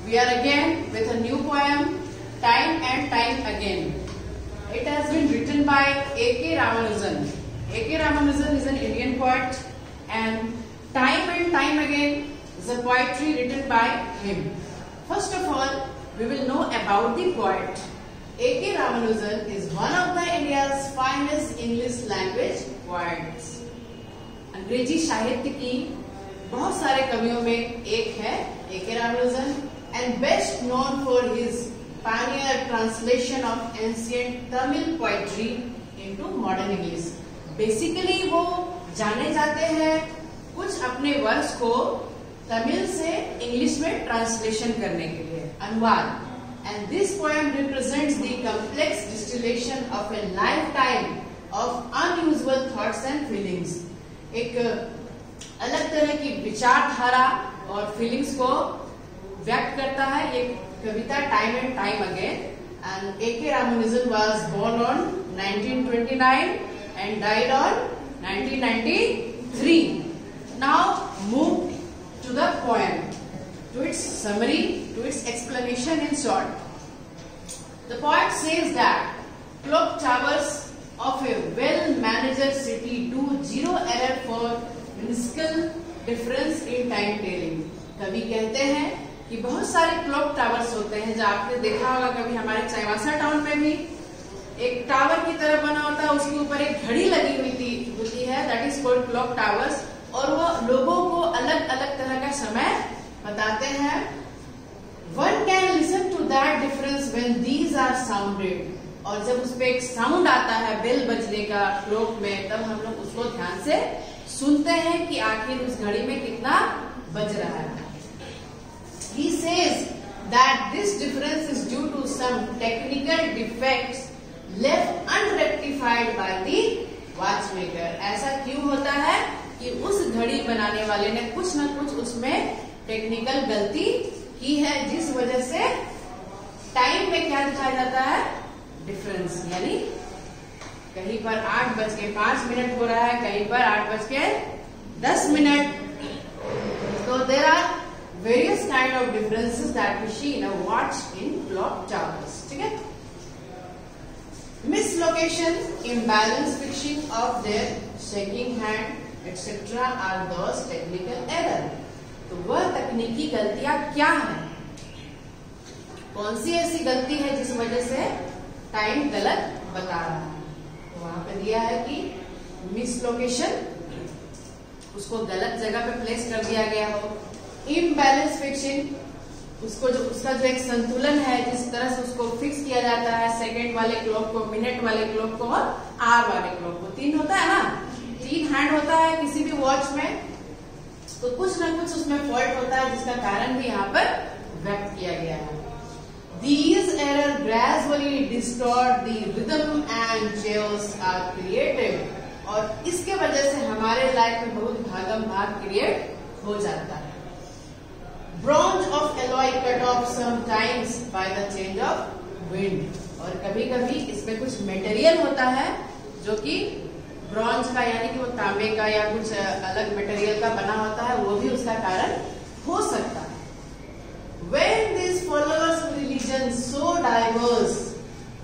We are again with a new poem, Time and Time Again. It has been written by A.K. Ramanujan. A.K. Ramanujan is an Indian poet, and Time and Time Again is a poetry written by him. First of all, we will know about the poet. A.K. Ramanujan is one of the India's finest English language poets. अंग्रेजी साहित्य की बहुत सारे कवियों में एक है A.K. Ramanujan, and best known for his pioneer translation of ancient Tamil poetry into modern English. Basically वो जाने जाते हैं कुछ अपने वर्ष को तमिल से इंग्लिश में ट्रांसलेशन करने के लिए, अनुवाद. And this poem represents the complex distillation of a lifetime of unusual thoughts and feelings. एक अलग तरह की विचारधारा और फीलिंग्स को व्यक्त करता है ये कविता time and time again. And A.K. Ramanujan was born on 1929 and died on 1993. Now move to the poem, to its summary, to its explanation in short. The poet says that clock towers of a well-managed city do zero error for minuscule difference in time telling. कवि कहते हैं कि बहुत सारे clock towers होते हैं, जो आपने देखा होगा कभी हमारे चाईबासा टाउन में भी एक टावर की तरह बना होता है, उसके ऊपर एक घड़ी लगी हुई होती है, that is called clock towers, और वो लोगों को अलग अलग तरह का समय बताते हैं. One can listen to that difference when these are sounded. और जब उस पे एक साउंड आता है बेल बजने का क्लॉक में, तब हम लोग उसको ध्यान से सुनते हैं कि आखिर उस घड़ी में कितना बज रहा है. He says that this difference is due to some technical defects left unrectified by the watchmaker. ऐसा क्यों होता है कि उस घड़ी बनाने वाले ने कुछ न कुछ उसमें टेक्निकल गलती की है, जिस वजह से टाइम में क्या दिखाया जाता है, डिफरेंस. यानी कहीं पर 8:05 हो रहा है, कहीं पर 8:10. So there are various kind of differences that we see in a watch in clock towers. ठीक है. Mislocation, imbalance, fixing of their shaking hand, etc. are those technical error. तो वह तकनीकी गलतियां क्या हैं? कौन सी ऐसी गलती है जिस वजह से टाइम गलत बता रहा है? तो वहां पे दिया है कि मिसलोकेशन, उसको गलत जगह पे प्लेस कर दिया गया हो. इम्बैलेंस फिक्सिंग, उसको जो उसका जो एक संतुलन है, जिस तरह से उसको फिक्स किया जाता है, सेकंड वाले क्लॉक को, मिनट वाले क्लॉक को और आवर वाले क्लॉक को. 3 होता है ना, 3 हैंड होता है किसी भी वॉच में, तो कुछ न कुछ उसमें फॉल्ट होता है, जिसका कारण भी यहाँ पर व्यक्त किया गया है. These errors gradually distort the rhythm and chaos are created. और इसके वजह से हमारे लाइफ में बहुत भागम भाग क्रिएट हो जाता है. Bronze of alloy cut off sometimes by the change of wind. और कभी कभी इसमें कुछ मटेरियल होता है जो कि ब्रॉन्ज का, यानी कि वो तांबे का या कुछ अलग मटेरियल का बना होता है, वो भी उसका कारण हो सकता है. When these followers of religion so diverse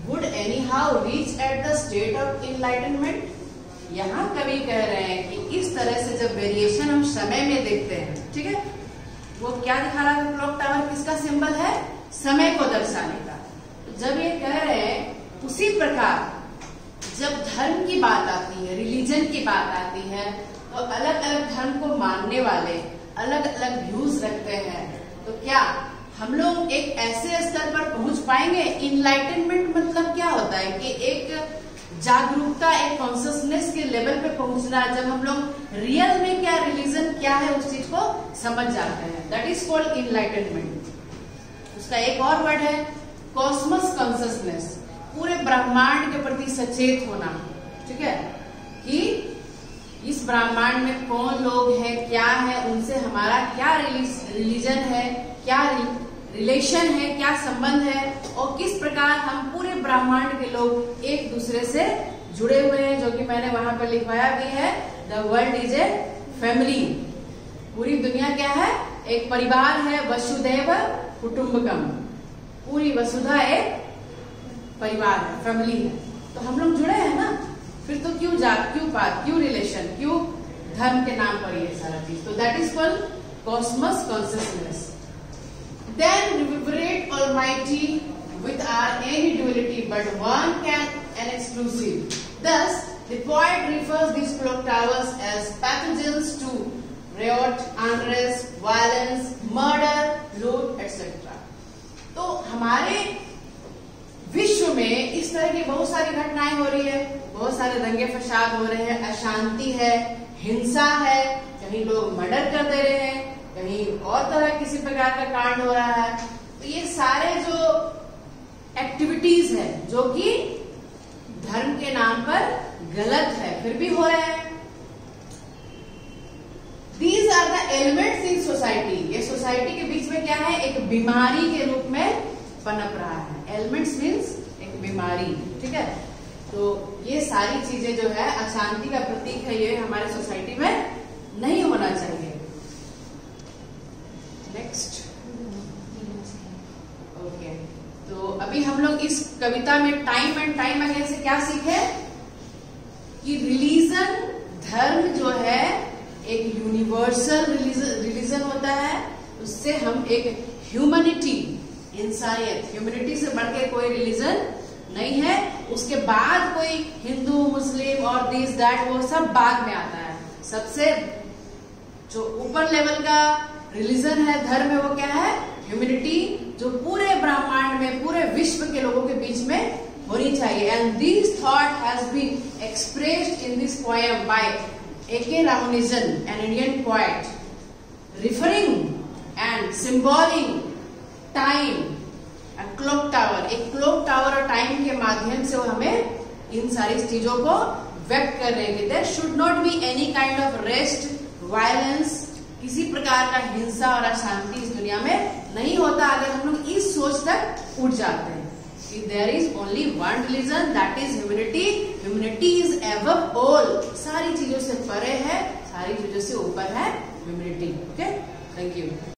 would anyhow reach at the state of enlightenment. यहाँ कवि कह रहे हैं कि इस तरह से जब वेरिएशन हम समय में देखते हैं, ठीक है, वो क्या दिखा रहा है, क्लॉक टावर किसका सिंबल है, समय को दर्शाने का. तो जब ये कह रहे हैं, उसी प्रकार जब धर्म की बात आती है, रिलीजन की बात आती है, तो अलग अलग धर्म को मानने वाले अलग अलग व्यूज रखते हैं. तो क्या हम लोग एक ऐसे स्तर पर पहुंच पाएंगे? इनलाइटनमेंट मतलब क्या होता है कि एक जागरूकता, एक कॉन्शियसनेस के लेवल पे पहुंचना, जब हम लोग रियल में क्या रिलीजन क्या है उस चीज को समझ जाते हैं, दैट इज कॉल्ड इनलाइटनमेंट. उसका एक और वर्ड है कॉस्मस कॉन्शियसनेस, पूरे ब्रह्मांड के प्रति सचेत होना. ठीक है, कि इस ब्रह्मांड में कौन लोग हैं, क्या है, उनसे हमारा क्या रिलीजन है, क्या रिलेशन है, क्या संबंध है, और किस प्रकार हम पूरे ब्रह्मांड के लोग एक दूसरे से जुड़े हुए हैं, जो कि मैंने वहां पर लिखवाया भी है. The world is a family. पूरी दुनिया क्या है, एक परिवार है, वसुधैव कुटुंबकम, पूरी वसुधा एक परिवार है, फैमिली है। तो हम लोग जुड़े हैं ना, फिर तो क्यों जात, क्यों पात, क्यों रिलेशन, क्यों धर्म के नाम पर ये सारा चीज। तो that is called cosmos consciousness. Then reverberate almighty with our any duality, but one can and exclusive. Thus, the poet refers these clock towers as pathogens to riot, unrest, violence, murder, loot, etc. तो हमारे विश्व में इस तरह की बहुत सारी घटनाएं हो रही है, बहुत सारे दंगे फसाद हो रहे हैं, अशांति है, हिंसा है, कहीं लोग मर्डर कर दे रहे हैं, कहीं और तरह किसी प्रकार का कांड हो रहा है। तो ये सारे जो एक्टिविटीज है जो कि धर्म के नाम पर गलत है, फिर भी हो रहे हैं। These are the elements in society. ये सोसाइटी के बीच में क्या है, एक बीमारी के रूप में पनप रहा है। एलिमेंट्स मीन्स एक बीमारी, ठीक है। तो ये सारी चीजें जो है अशांति का प्रतीक है, ये हमारे सोसाइटी में नहीं होना चाहिए। Next, okay. तो अभी हम लोग इस कविता में टाइम एंड टाइम अगेन से क्या सीखे कि रिलीजन, धर्म जो है एक यूनिवर्सल रिलीजन होता है, उससे हम एक ह्यूमैनिटी, इंसानियत, ह्यूमैनिटी से बढ़कर कोई रिलीजन नहीं है। उसके बाद कोई हिंदू, मुस्लिम और दिस दैट वो सब बाद में आता है। सबसे जो ऊपर लेवल का रिलीजन है, धर्म है, वो क्या है, ह्यूमैनिटी, जो पूरे ब्रह्मांड में, पूरे विश्व के लोगों के बीच में होनी चाहिए। And this thought has been expressed in this poem by A.K. Ramanujan, an Indian poet, referring and symboling time, a clock tower, एक क्लॉक टावर और टाइम के माध्यम से वो हमें इन सारी चीजों को व्यक्त कर रहे हैं। There should not be any kind of rest, violence, किसी प्रकार का हिंसा और अशांति इस दुनिया में नहीं होता अगर हम लोग इस सोच तक उठ जाते हैं कि there is only one religion, that is humanity. Humanity is above all, सारी चीजों से परे है, सारी चीजों से ऊपर है ह्यूमैनिटी। Okay, thank you.